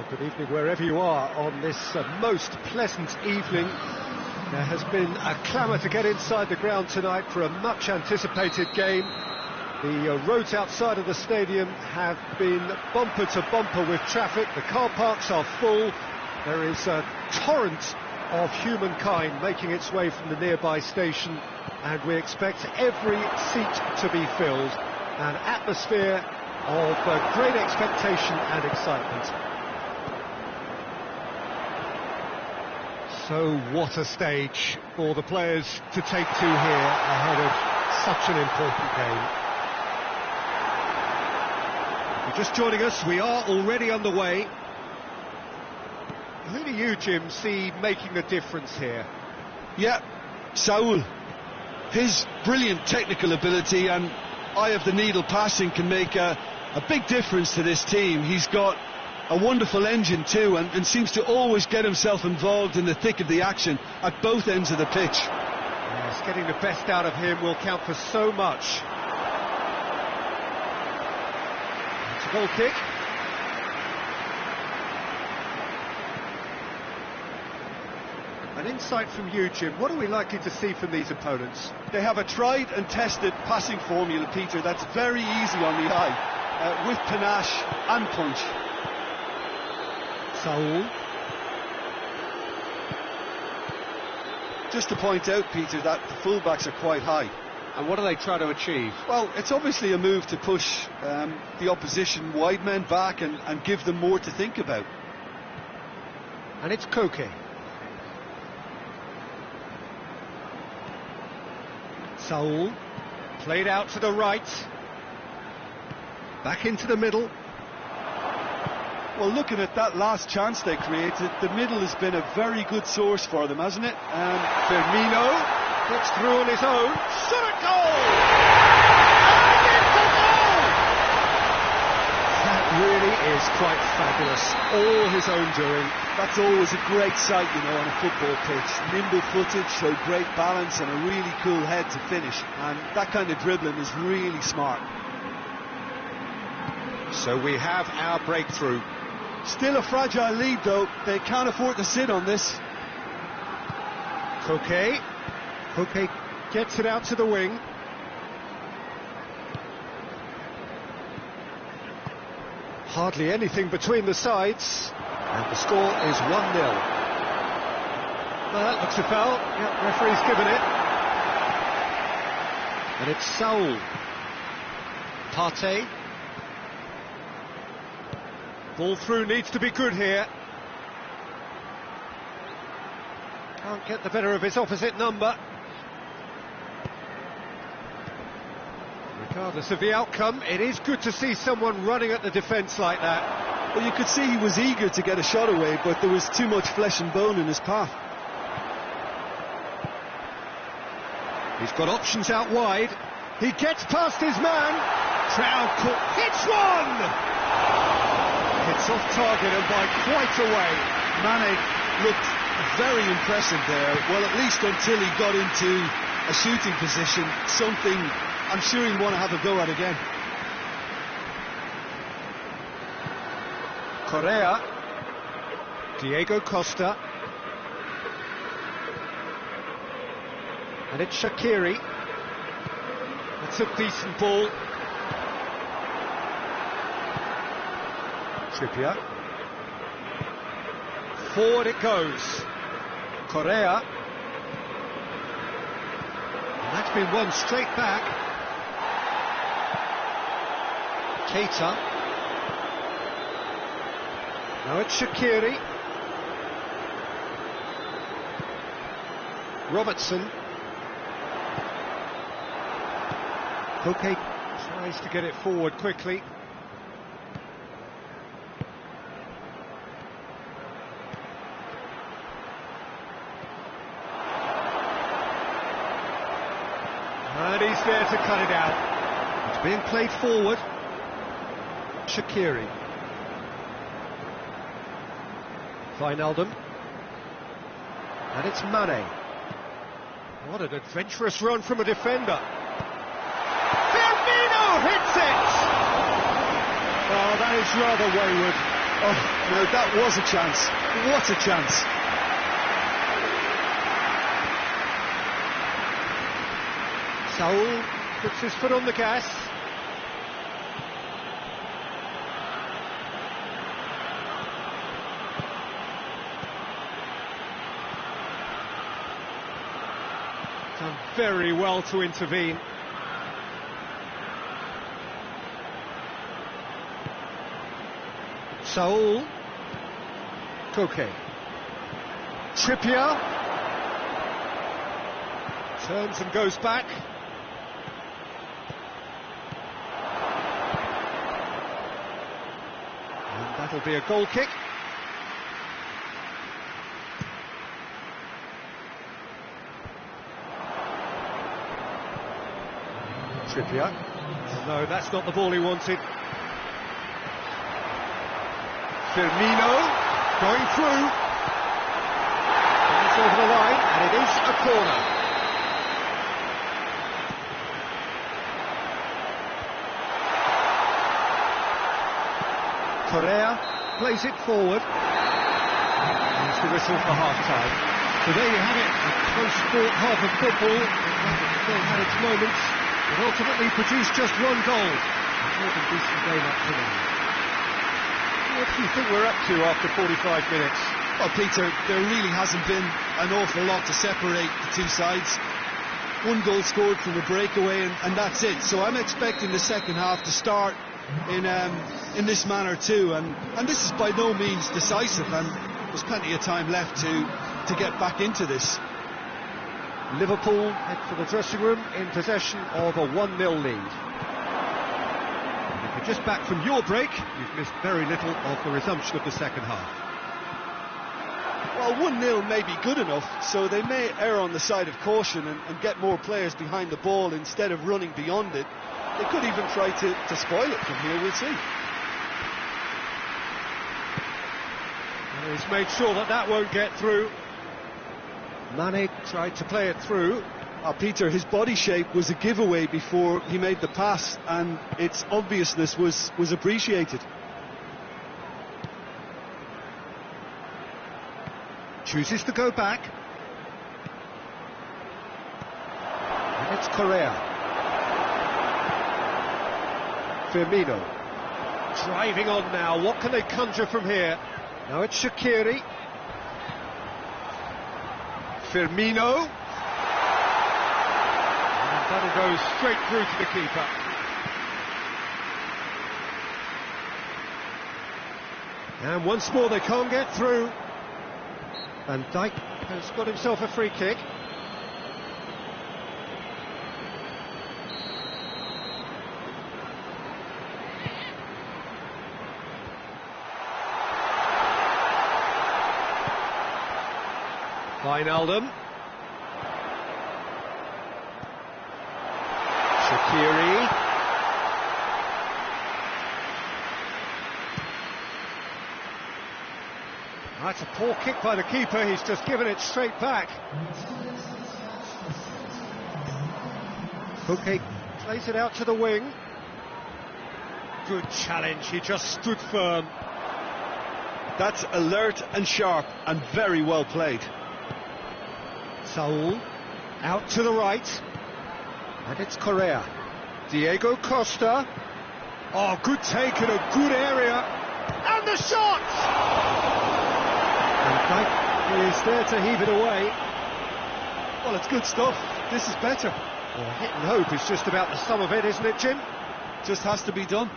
Good evening wherever you are on this most pleasant evening. There has been a clamour to get inside the ground tonight for a much anticipated game. The roads outside of the stadium have been bumper to bumper with traffic. The car parks are full. There is a torrent of humankind making its way from the nearby station, and we expect every seat to be filled. An atmosphere of great expectation and excitement. So what a stage for the players to take to here ahead of such an important game. If you're just joining us, we are already underway. Who do you, Jim, see making the difference here? Yeah, Saul. His brilliant technical ability and eye of the needle passing can make a big difference to this team. He's got a wonderful engine too, and seems to always get himself involved in the thick of the action at both ends of the pitch. Yes, getting the best out of him will count for so much. It's a goal kick. An insight from you, Jim. What are we likely to see from these opponents? They have a tried and tested passing formula, Peter, that's very easy on the eye, with panache and punch. Saul. Just to point out, Peter, that the fullbacks are quite high. And what do they try to achieve? Well, it's obviously a move to push the opposition wide men back and give them more to think about. And it's Koke. Saul, played out to the right. Back into the middle. Well, looking at that last chance they created, the middle has been a very good source for them, hasn't it? Firmino gets through on his own. Shot at goal! And it's a goal! That really is quite fabulous. All his own doing. That's always a great sight, you know, on a football pitch. Nimble-footed, showed great balance and a really cool head to finish. And that kind of dribbling is really smart. So we have our breakthrough. Still a fragile lead, though. They can't afford to sit on this. Koke gets it out to the wing. Hardly anything between the sides. And the score is 1-0. Well, that looks a foul. Yep, referee's given it. And it's Saul. Partey. Ball through needs to be good here. Can't get the better of his opposite number. Regardless of the outcome, it is good to see someone running at the defence like that. Well, you could see he was eager to get a shot away, but there was too much flesh and bone in his path. He's got options out wide. He gets past his man. Trout hits one! It's off target and by quite a way. Mane looked very impressive there. Well, at least until he got into a shooting position, something I'm sure he'll want to have a go at again. Correa. Diego Costa. And it's Shaqiri. That's a decent ball. Trippier. Forward it goes. Correa. And that's been won straight back. Keita. Now it's Shaqiri. Robertson. Koke tries to get it forward quickly. And he's there to cut it out. It's being played forward. Shaqiri. Wijnaldum. And it's Mane. What an adventurous run from a defender. Firmino hits it! Oh, that is rather wayward. Oh, now that was a chance. What a chance. Saul puts his foot on the gas. Done very well to intervene. Saul. Koke. Trippier. Turns and goes back. And that'll be a goal kick. Trippier. No, that's not the ball he wanted. Firmino going through. It's over the line, and it is a corner. Correa plays it forward. There's the whistle for half-time. So there you have it, a close-fought half of football. The game had its moments, but ultimately produced just one goal. A more than decent game up to now. What do you think we're up to after 45 minutes? Well, Peter, there really hasn't been an awful lot to separate the two sides. One goal scored from a breakaway, and that's it. So I'm expecting the second half to start in this manner too, and this is by no means decisive, and there's plenty of time left to get back into this. Liverpool head for the dressing room in possession of a 1-0 lead. And if you're just back from your break, you've missed very little of the resumption of the second half. Well, 1-0 may be good enough, so they may err on the side of caution and get more players behind the ball instead of running beyond it. They could even try to spoil it from here, we'll see. And he's made sure that won't get through. Mane tried to play it through. Peter, his body shape was a giveaway before he made the pass, and its obviousness was appreciated. Chooses to go back. And it's Correa. Firmino. Driving on now. What can they conjure from here? Now it's Shaqiri. Firmino. And that'll go straight through to the keeper. And once more they can't get through. Van Dijk has got himself a free kick. Wijnaldum. Shaqiri. That's a poor kick by the keeper, he's just given it straight back. Koke plays it out to the wing. Good challenge, he just stood firm. That's alert and sharp and very well played. Saul out to the right. And it's Correa. Diego Costa. Oh, good take in a good area. And the shot! Van Dijk is there to heave it away. Well, it's good stuff. This is better. Well, hit and hope is just about the sum of it, isn't it, Jim? Just has to be done.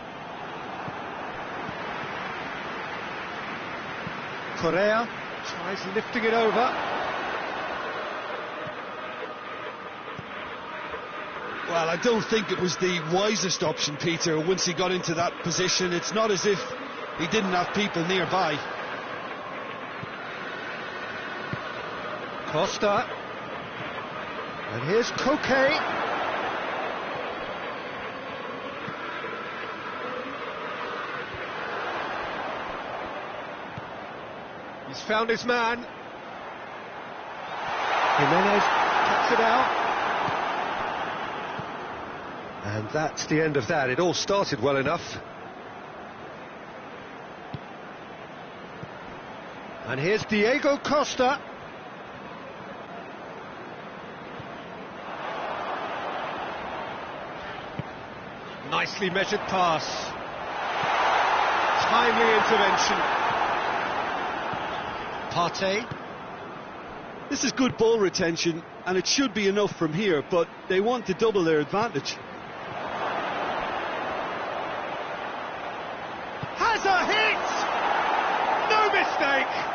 Correa tries lifting it over. Well, I don't think it was the wisest option, Peter, once he got into that position. It's not as if he didn't have people nearby. Costa. And here's Koke. He's found his man. Jimenez cuts it out. And that's the end of that. It all started well enough. And here's Diego Costa. Nicely measured pass. Timely intervention. Partey. This is good ball retention, and it should be enough from here, but they want to double their advantage. Has a hit! No mistake!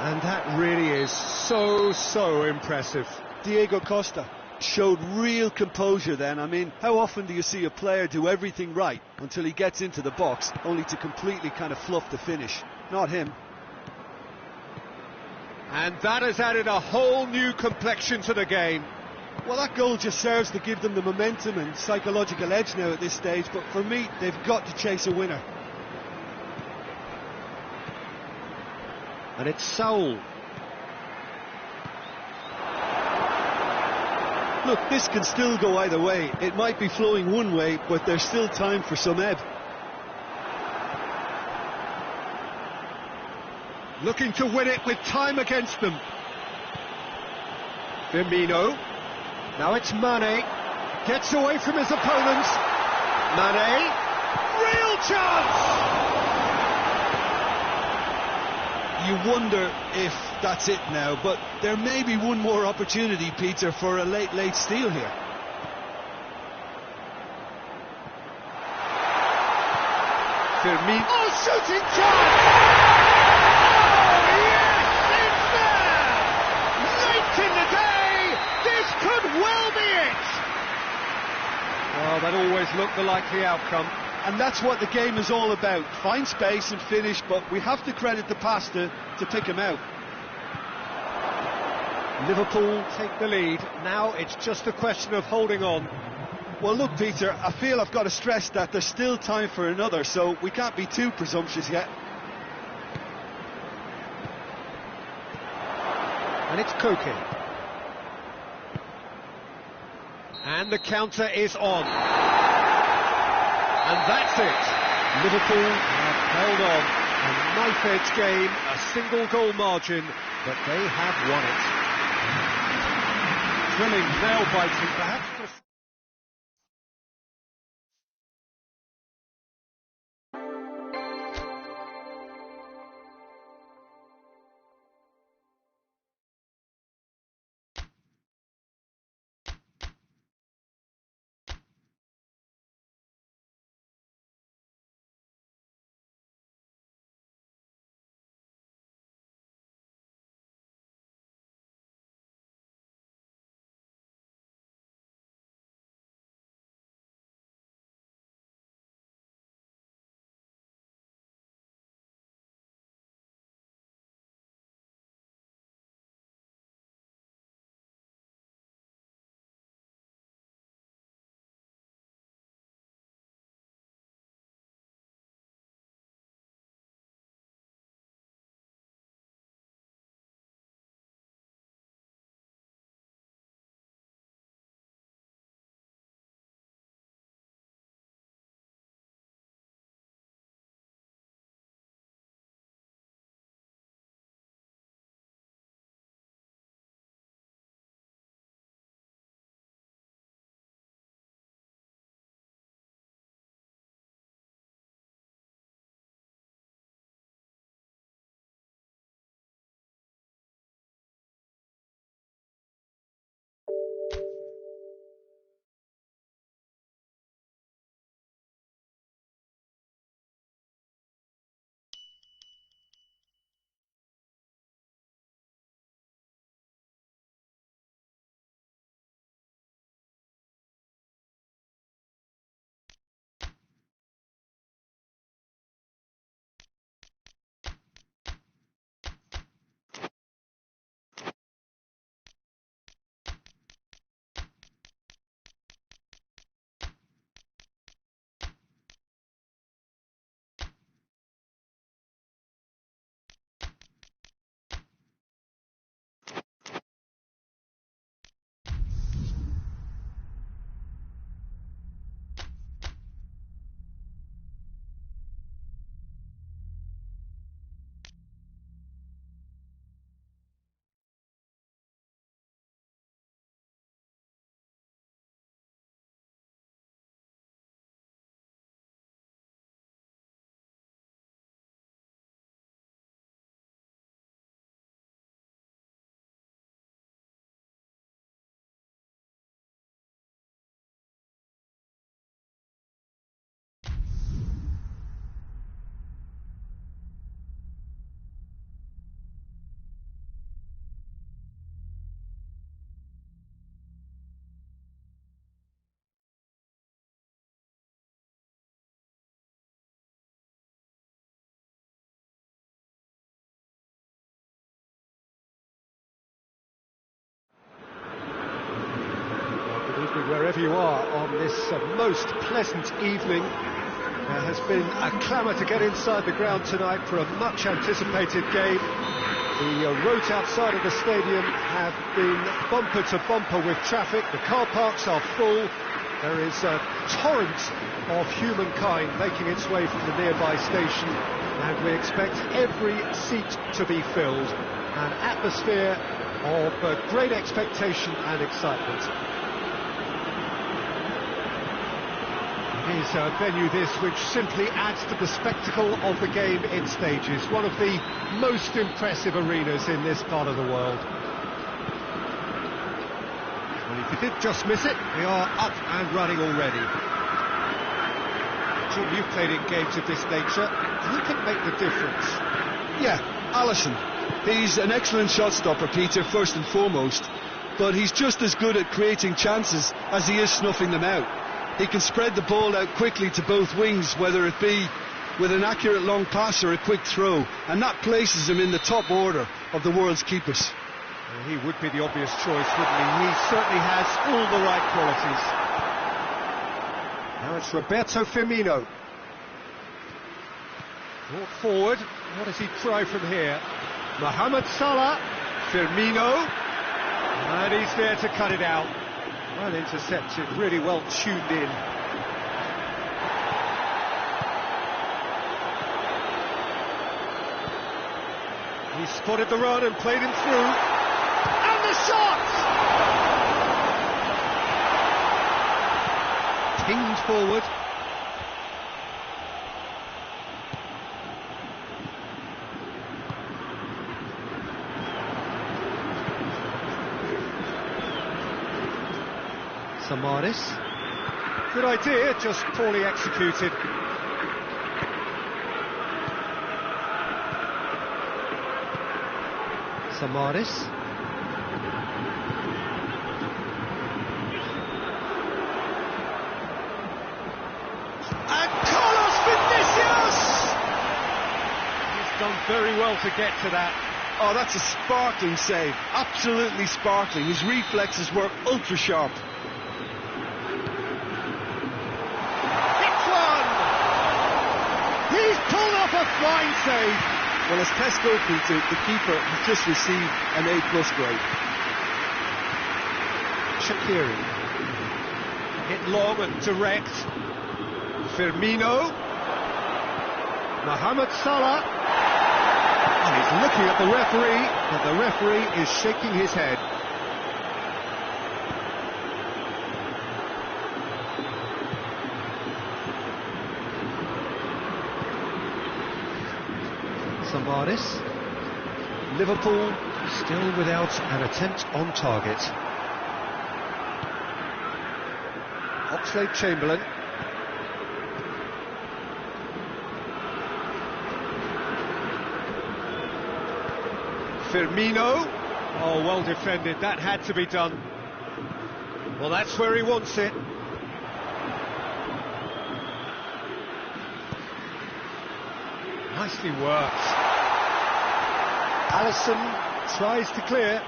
And that really is so impressive. Diego Costa showed real composure then. I mean, how often do you see a player do everything right until he gets into the box, only to completely kind of fluff the finish? Not him. And that has added a whole new complexion to the game. Well, that goal just serves to give them the momentum and psychological edge now at this stage, but for me, they've got to chase a winner. And it's Saul. Look, this can still go either way. It might be flowing one way, but there's still time for some ebb. Looking to win it with time against them. Firmino. Now it's Mane. Gets away from his opponents. Mane. Real chance! You wonder if that's it now, but there may be one more opportunity, Peter, for a late steal here. Firmino. Oh, shooting chance! Oh, yes, it's there! Late in the day, this could well be it! Well, that always looked the likely outcome. And that's what the game is all about. Find space and finish, but we have to credit the pass to pick him out. Liverpool take the lead. Now it's just a question of holding on. Well, look, Peter, I feel I've got to stress that there's still time for another, so we can't be too presumptuous yet. And it's Koke. And the counter is on. And that's it. Liverpool have held on. A knife-edge game, a single goal margin, but they have won it. Thrilling, nail-biting, perhaps. wherever you are on this most pleasant evening. There has been a clamour to get inside the ground tonight for a much anticipated game. The roads outside of the stadium have been bumper to bumper with traffic. The car parks are full. There is a torrent of humankind making its way from the nearby station, and we expect every seat to be filled. An atmosphere of great expectation and excitement. It is a venue this which simply adds to the spectacle of the game in stages. One of the most impressive arenas in this part of the world. Well, if you did just miss it, we are up and running already. John, you've played in games of this nature. Who can make the difference? Yeah, Alisson. He's an excellent shot stopper, Peter, first and foremost, but he's just as good at creating chances as he is snuffing them out. He can spread the ball out quickly to both wings, whether it be with an accurate long pass or a quick throw, and that places him in the top order of the world's keepers. Well, he would be the obvious choice, wouldn't he? He certainly has all the right qualities. Now it's Roberto Firmino. Brought forward. What does he try from here? Mohamed Salah, Firmino, and he's there to cut it out. Well intercepted, really well tuned in. He spotted the run and played him through. And the shot! Pinged forward. Samaris. Good idea, just poorly executed. Samaris. And Carlos Vinicius! He's done very well to get to that. Oh, that's a sparkling save. Absolutely sparkling. His reflexes were ultra sharp. Pulled off a fine save. Well, as Tesco Peter, the keeper has just received an A+ grade. Shaqiri. Hit long and direct. Firmino. Mohamed Salah. And he's looking at the referee, but the referee is shaking his head. Samaris. Liverpool still without an attempt on target. Oxlade-Chamberlain. Firmino. Oh, well defended. That had to be done. Well, that's where he wants it. Nicely worked. Alisson tries to clear.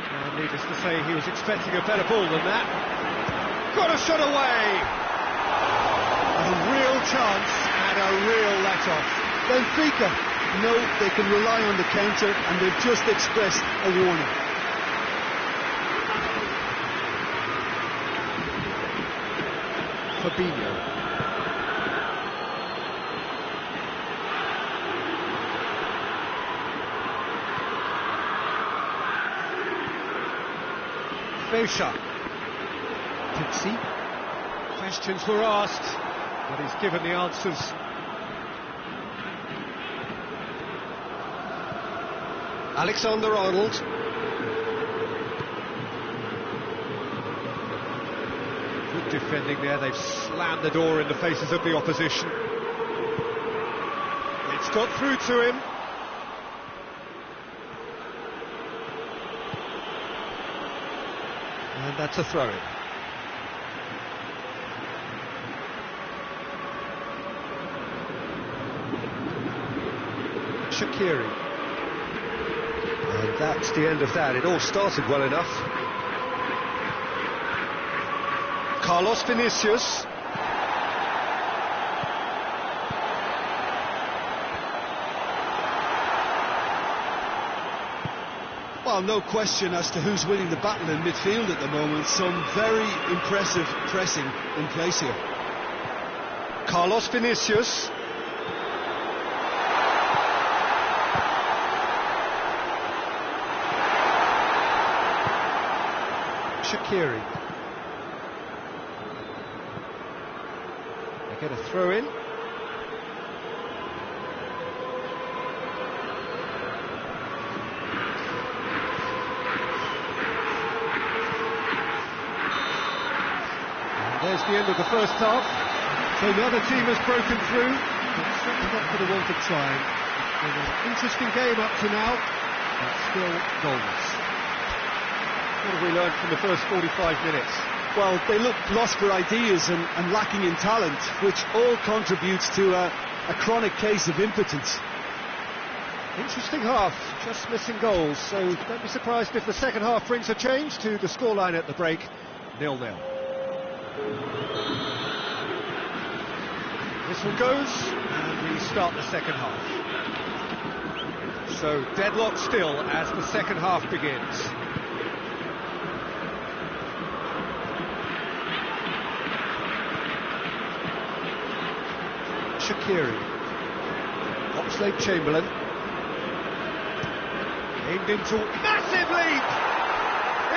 And needless to say, he was expecting a better ball than that. Got a shot away! A real chance and a real let-off. Benfica know they can rely on the counter, and they've just expressed a warning. Fabinho. Fleischer. Pixie. Questions were asked, but he's given the answers. Alexander-Arnold. Good defending there, they've slammed the door in the faces of the opposition. It's got through to him. And that's a throw-in. Shaqiri. And that's the end of that. It all started well enough. Carlos Vinicius. Well, no question as to who's winning the battle in midfield at the moment. Some very impressive pressing in place here. Carlos Vinicius. Shaqiri. They get a throw in. And there's the end of the first half. So the other team has broken through, but certainly not for the want of trying. It's been an interesting game up to now, but still goalless. What have we learned from the first 45 minutes? Well, they look lost for ideas and lacking in talent, which all contributes to a chronic case of impotence. Interesting half, just missing goals, so don't be surprised if the second half brings a change to the scoreline at the break, 0-0. Whistle goes, and we start the second half. So deadlock still as the second half begins. Shaqiri. Oxlade-Chamberlain. Aimed into... Massive leap!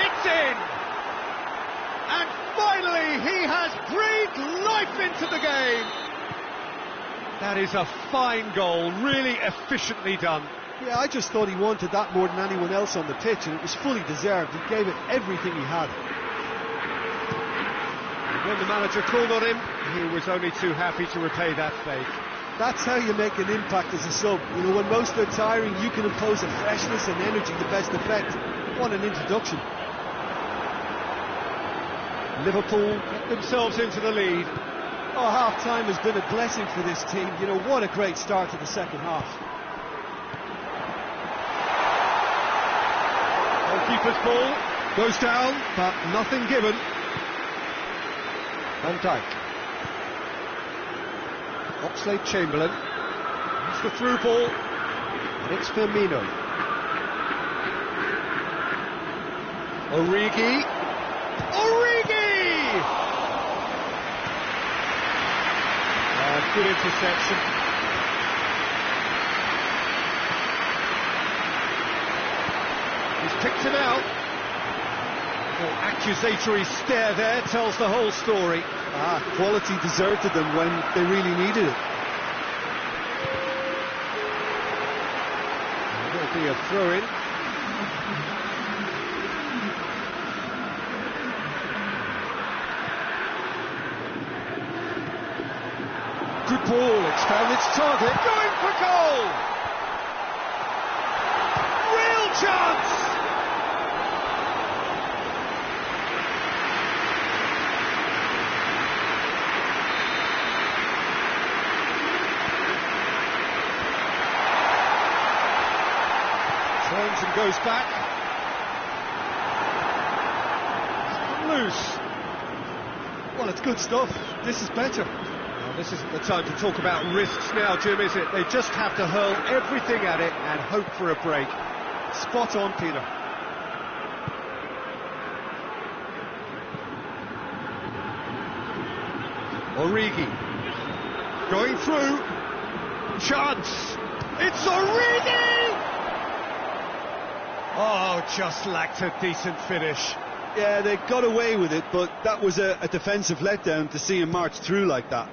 It's in! And finally he has breathed life into the game! That is a fine goal, really efficiently done. Yeah, I just thought he wanted that more than anyone else on the pitch, and it was fully deserved. He gave it everything he had. When the manager called on him, he was only too happy to repay that faith. That's how you make an impact as a sub. You know, when most are tiring, you can impose a freshness and energy to best effect. What an introduction. Liverpool get themselves into the lead. Oh, half-time has been a blessing for this team. You know, what a great start to the second half. Goalkeeper's ball goes down, but nothing given. Van Dijk. Oxlade-Chamberlain. It's the through ball, and it's Firmino. Origi. Good interception. He's picked him out. The accusatory stare there tells the whole story. Quality deserted them when they really needed it. There'll be a throw-in. Good ball, it's found its target, going for goal! Real chance! Turns and goes back. Loose. Well, it's good stuff. This is better. This isn't the time to talk about risks now, Jim, is it? They just have to hurl everything at it and hope for a break. Spot on, Peter. Origi. Going through. Chance. It's Origi! Oh, just lacked a decent finish. Yeah, they got away with it, but that was a defensive letdown to see him march through like that.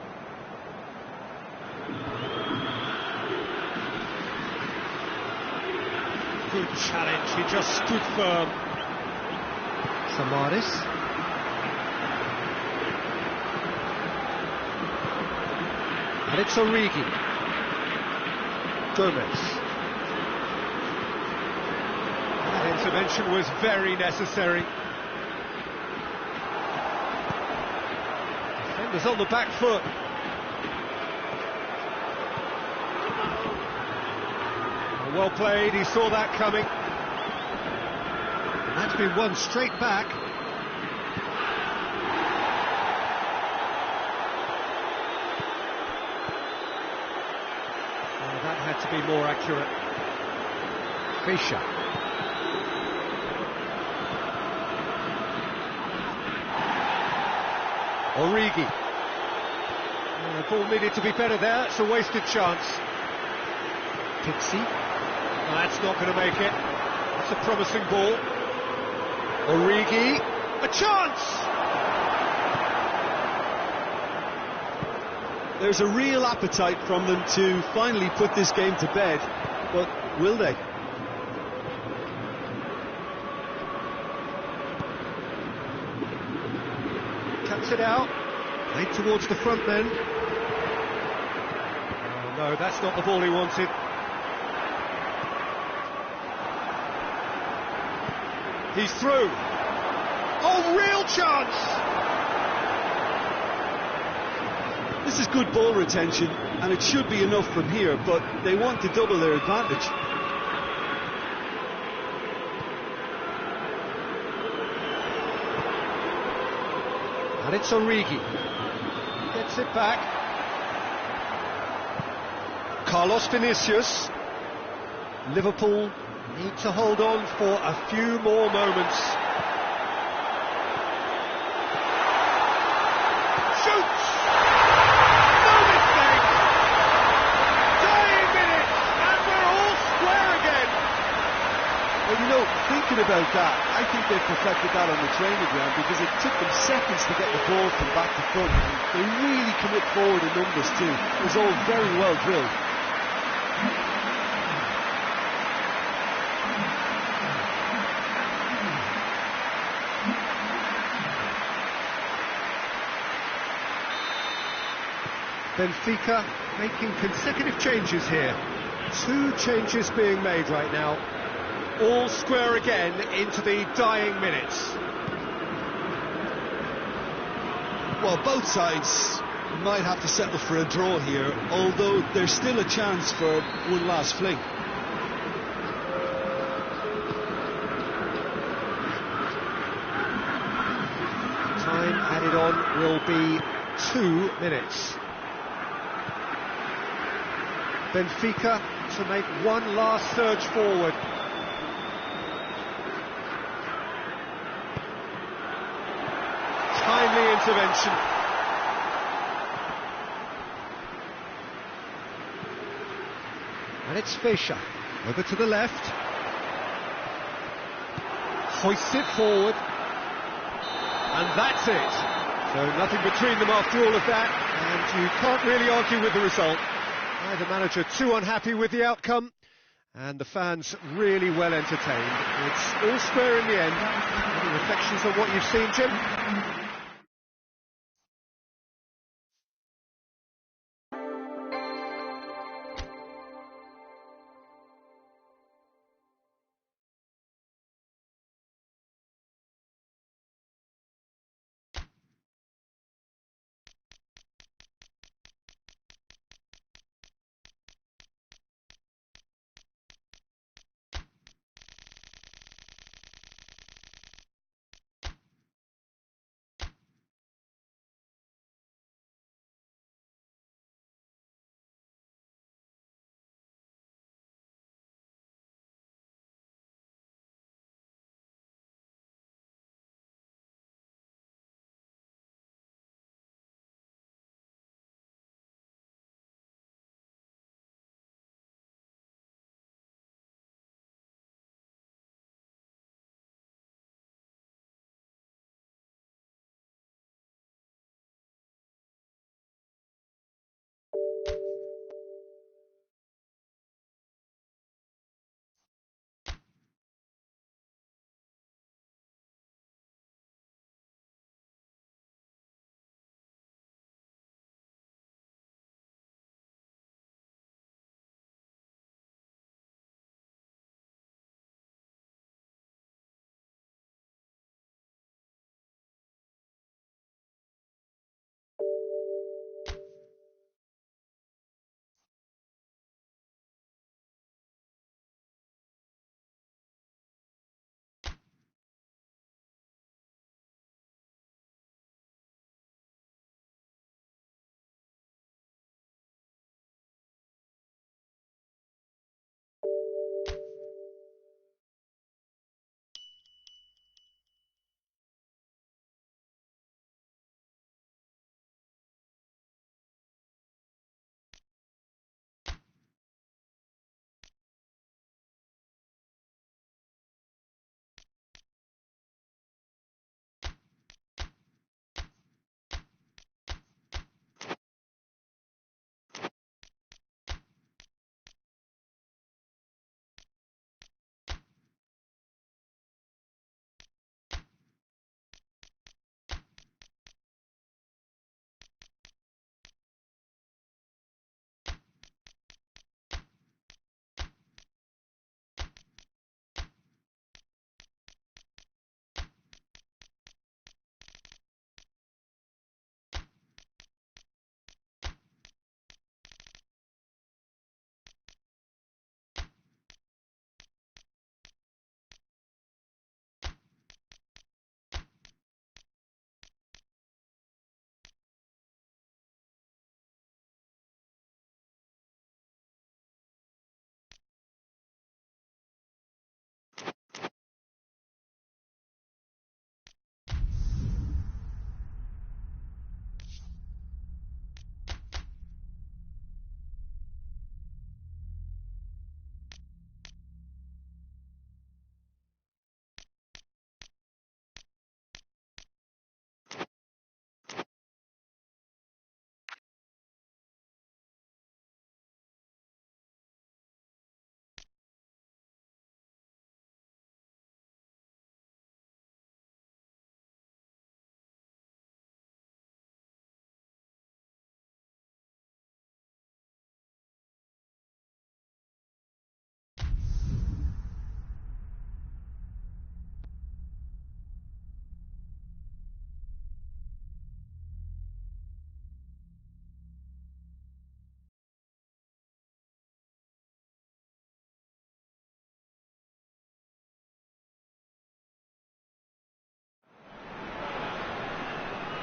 Good challenge, he just stood firm. Samaris. And it's Origi. Gomez. That intervention was very necessary. Defenders on the back foot. Well played, he saw that coming. It's been won straight back. Oh, that had to be more accurate. Fischer. Origi. The ball needed to be better there. It's a wasted chance. Pixie. No, that's not going to make it. That's a promising ball. Origi. A chance! There's a real appetite from them to finally put this game to bed, but will they? Cuts it out. Played towards the front then. Oh no, that's not the ball he wanted. He's through. Oh, real chance! This is good ball retention, and it should be enough from here, but they want to double their advantage. And it's Origi. Gets it back. Carlos Vinicius. Liverpool need to hold on for a few more moments. Shoots! No mistake! Dying minutes, and we're all square again. Well, you know, thinking about that, I think they've perfected that on the training ground because it took them seconds to get the ball from back to front. They really commit forward in numbers too. It was all very well drilled. Benfica making consecutive changes here. 2 changes being made right now. All square again into the dying minutes. Well, both sides might have to settle for a draw here, although there's still a chance for one last fling. Time added on will be 2 minutes. Benfica to make one last surge forward. Timely intervention. And it's Fischer. Over to the left. Hoists it forward. And that's it. So nothing between them after all of that. And you can't really argue with the result. Neither manager too unhappy with the outcome, and the fans really well entertained. It's all square in the end. Any reflections on what you've seen, Jim?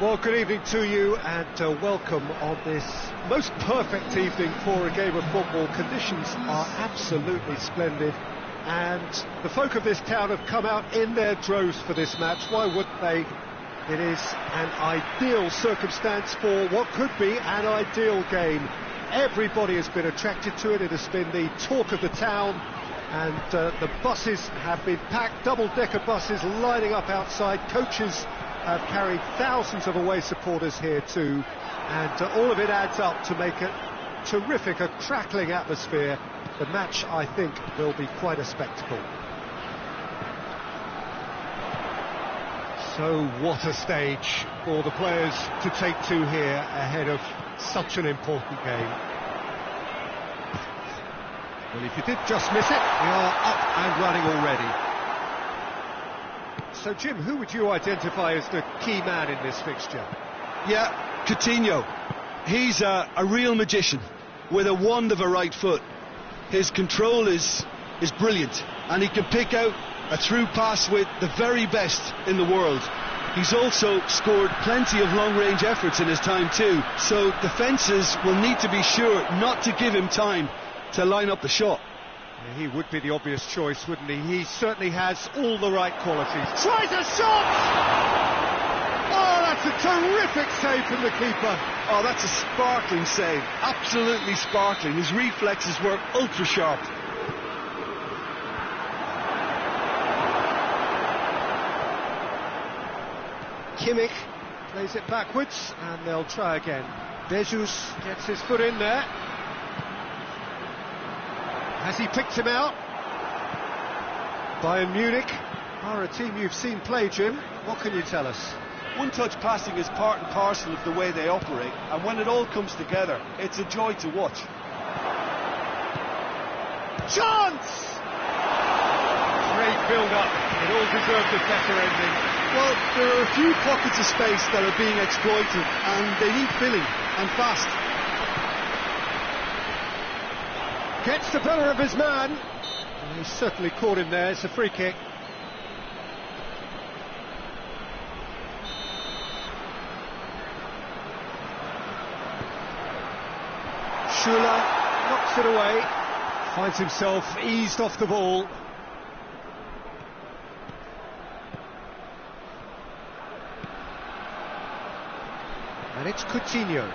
Well, good evening to you and welcome on this most perfect evening for a game of football. Conditions are absolutely splendid and the folk of this town have come out in their droves for this match. Why wouldn't they? It is an ideal circumstance for what could be an ideal game. Everybody has been attracted to it. It has been the talk of the town, and the buses have been packed, double-decker buses lining up outside. Coaches have carried thousands of away supporters here too, and all of it adds up to make it terrific, a crackling atmosphere. The match, I think, will be quite a spectacle. So what a stage for the players to take to here ahead of such an important game. Well, if you did just miss it, we are up and running already. So, Jim, who would you identify as the key man in this fixture? Yeah, Coutinho. He's a real magician with a wand of a right foot. His control is brilliant, and he can pick out a through pass with the very best in the world. He's also scored plenty of long-range efforts in his time too, so defences will need to be sure not to give him time to line up the shot. Yeah, he would be the obvious choice, wouldn't he? He certainly has all the right qualities. Tries a shot! Oh, that's a terrific save from the keeper. Oh, that's a sparkling save, absolutely sparkling. His reflexes were ultra sharp. Kimmich plays it backwards and they'll try again. Jesus gets his foot in there. Has he picked him out? Bayern Munich are a team you've seen play, Jim. What can you tell us? One-touch passing is part and parcel of the way they operate, and when it all comes together, it's a joy to watch. Chance! Great build-up. It all deserved a better ending. Well, there are a few pockets of space that are being exploited, and they need filling, and fast. Gets the better of his man. He's certainly caught him there. It's a free kick. Schuler knocks it away. Finds himself eased off the ball. And it's Coutinho.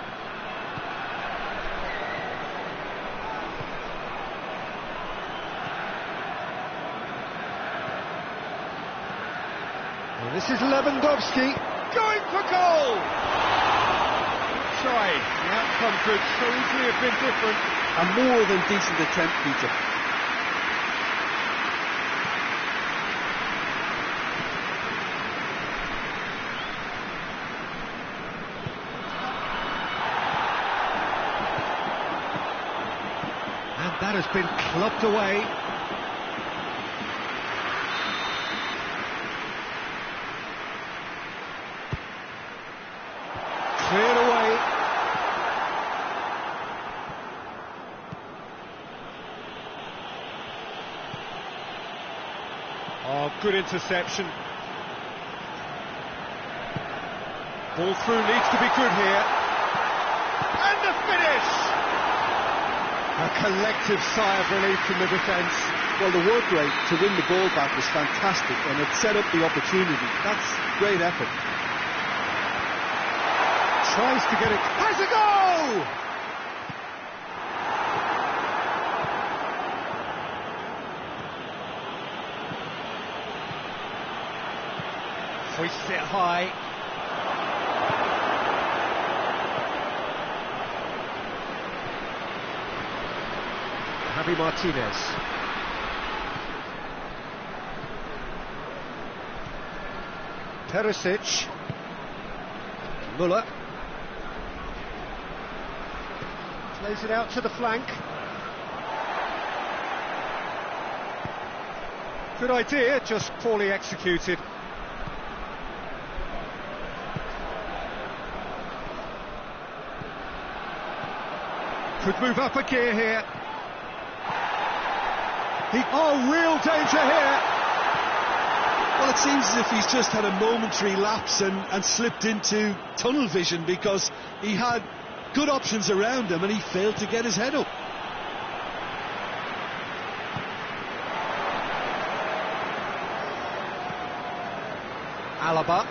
And this is Lewandowski going for goal. Tried. The outcome could so easily have been different. A more than decent attempt, Peter. That has been clubbed away. Cleared away. Oh, good interception. Ball through needs to be good here. And the finish! A collective sigh of relief from the defence. Well, the work rate to win the ball back was fantastic, and it set up the opportunity. That's great effort. Tries to get it. Has a goal! Hoists it high. Javi Martinez. Perisic. Müller. Plays it out to the flank. Good idea, just poorly executed. Could move up a gear here. Oh, real danger here. Well, it seems as if he's just had a momentary lapse and slipped into tunnel vision, because he had good options around him and he failed to get his head up. Alaba.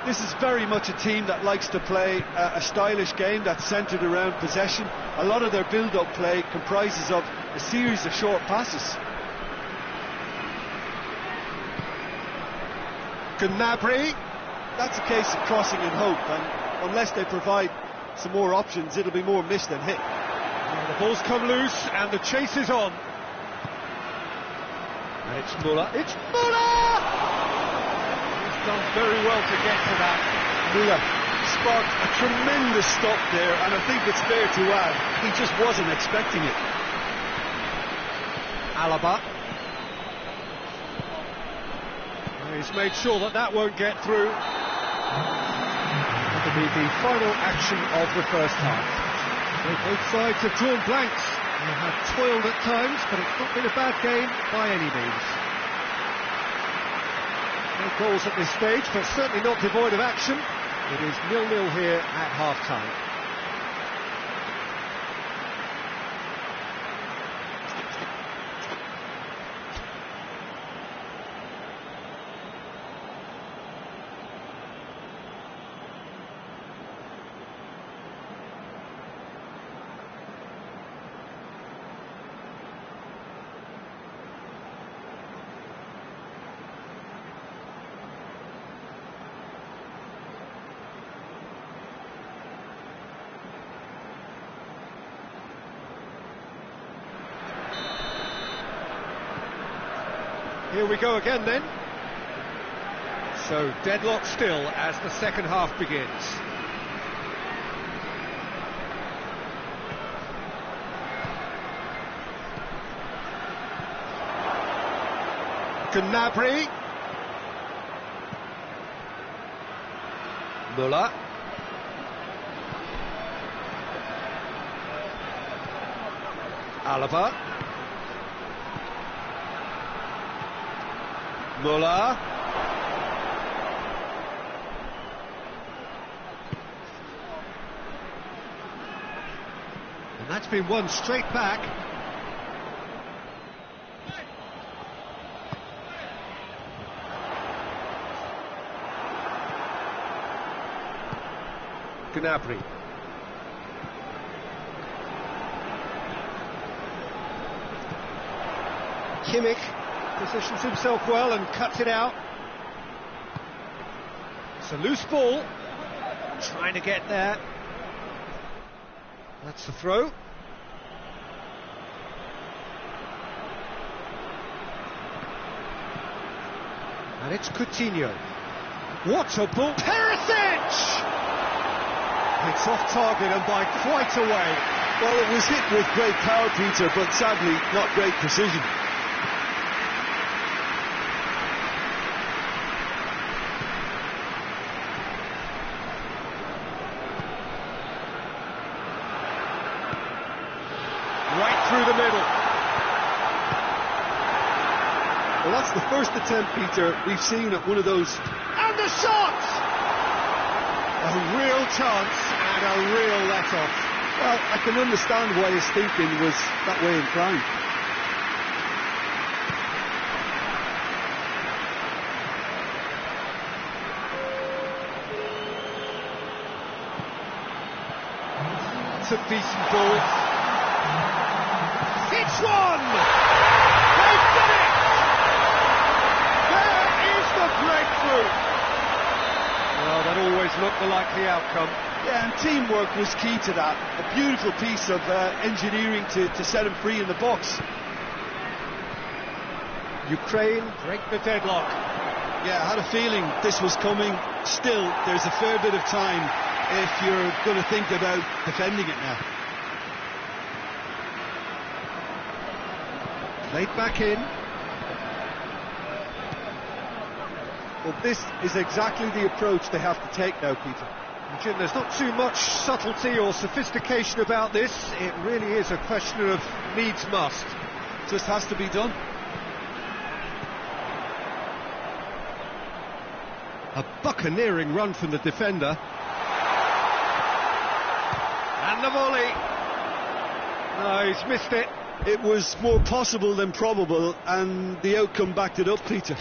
This is very much a team that likes to play a stylish game that's centred around possession. A lot of their build-up play comprises of a series of short passes. Gnabry. That's a case of crossing in hope, and unless they provide some more options, it'll be more miss than hit. And the ball's come loose and the chase is on. And it's Müller. It's Müller! Done very well to get to that. Müller sparked a tremendous stop there, and I think it's fair to add, he just wasn't expecting it. Alaba. He's made sure that that won't get through. That'll be the final action of the first half. Both sides have drawn blanks. They have toiled at times, but it's not been a bad game by any means. No goals at this stage, but certainly not devoid of action. It is 0-0 here at half-time. Here we go again then. So deadlock still as the second half begins. Gnabry. Müller. Alaba. Müller. And that's been won straight back. Gnabry. Kimmich positions himself well and cuts it out. It's a loose ball. Trying to get there. That's the throw. And it's Coutinho. What a ball! Perisic! It's off target and by quite a way. Well, it was hit with great power, Peter, but sadly not great precision. Right through the middle. Well, that's the first attempt, Peter, we've seen at one of those. And the shot! A real chance and a real let-off. Well, I can understand why his thinking was that way inclined. It's a decent ball. It's one! They've done it! There is the breakthrough! Well, that always looked the likely outcome. Yeah, and teamwork was key to that. A beautiful piece of engineering to set him free in the box. Ukraine break the deadlock. Yeah, I had a feeling this was coming. Still, there's a fair bit of time if you're going to think about defending it now. Played back in. Well, this is exactly the approach they have to take now, Peter. Jim, there's not too much subtlety or sophistication about this. It really is a question of needs must. Just has to be done. A buccaneering run from the defender. And the volley. No, he's missed it. It was more possible than probable, and the outcome backed it up, Peter.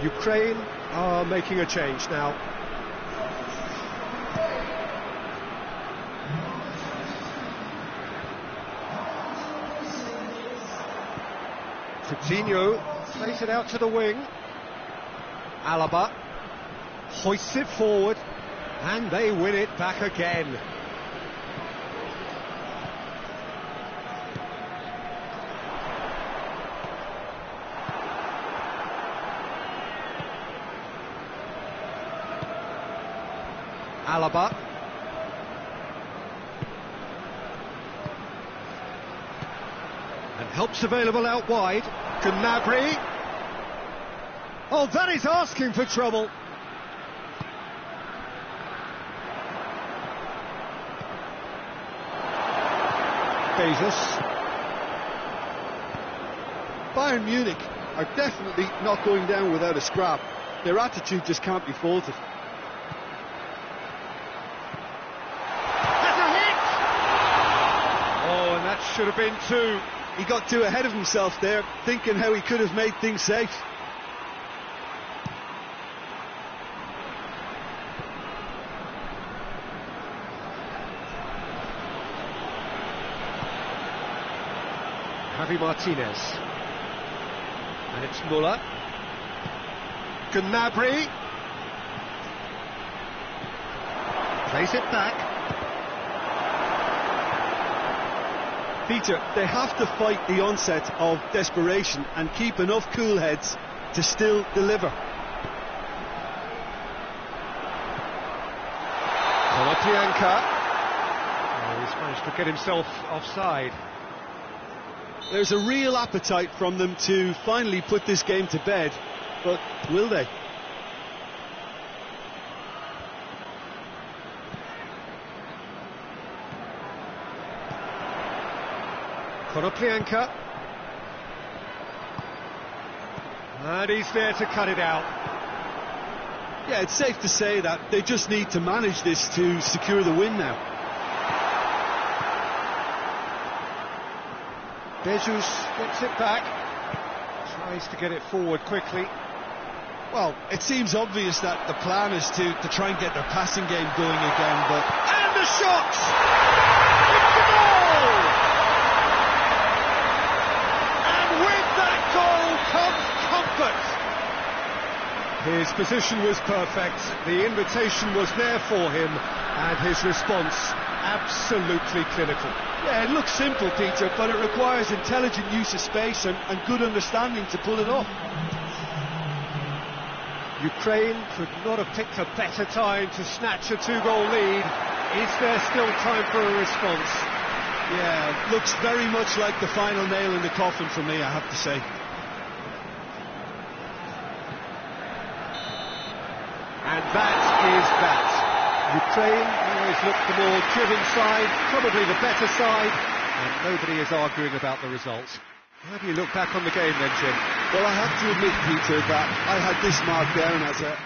Ukraine are making a change now. Coutinho plays it out to the wing. Alaba hoists it forward, and they win it back again. Alaba. And help's available out wide. Gnabry. Oh, that is asking for trouble. Jesus. Bayern Munich are definitely not going down without a scrap. Their attitude just can't be faulted. That should have been two. He got too ahead of himself there, thinking how he could have made things safe. Javi Martinez. And it's Muller. Gnabry. Plays it back. Peter, they have to fight the onset of desperation and keep enough cool heads to still deliver. Konoplyanka. Oh, he's managed to get himself offside. There's a real appetite from them to finally put this game to bed, but will they? Konoplyanka. And he's there to cut it out. Yeah, it's safe to say that they just need to manage this to secure the win now. Jesus gets it back. Tries to get it forward quickly. Well, it seems obvious that the plan is to try and get their passing game going again, but... And the shot! It's the goal! With that goal comes comfort. His position was perfect, the invitation was there for him, and his response absolutely clinical. Yeah, it looks simple, Peter, but it requires intelligent use of space and good understanding to pull it off. Ukraine could not have picked a better time to snatch a two-goal lead. Is there still time for a response? Yeah, it looks very much like the final nail in the coffin for me, I have to say. And that is that. Ukraine always looked the more driven side, probably the better side, and nobody is arguing about the result. How do you look back on the game then, Jim? Well, I have to admit, Peter, that I had this marked down as a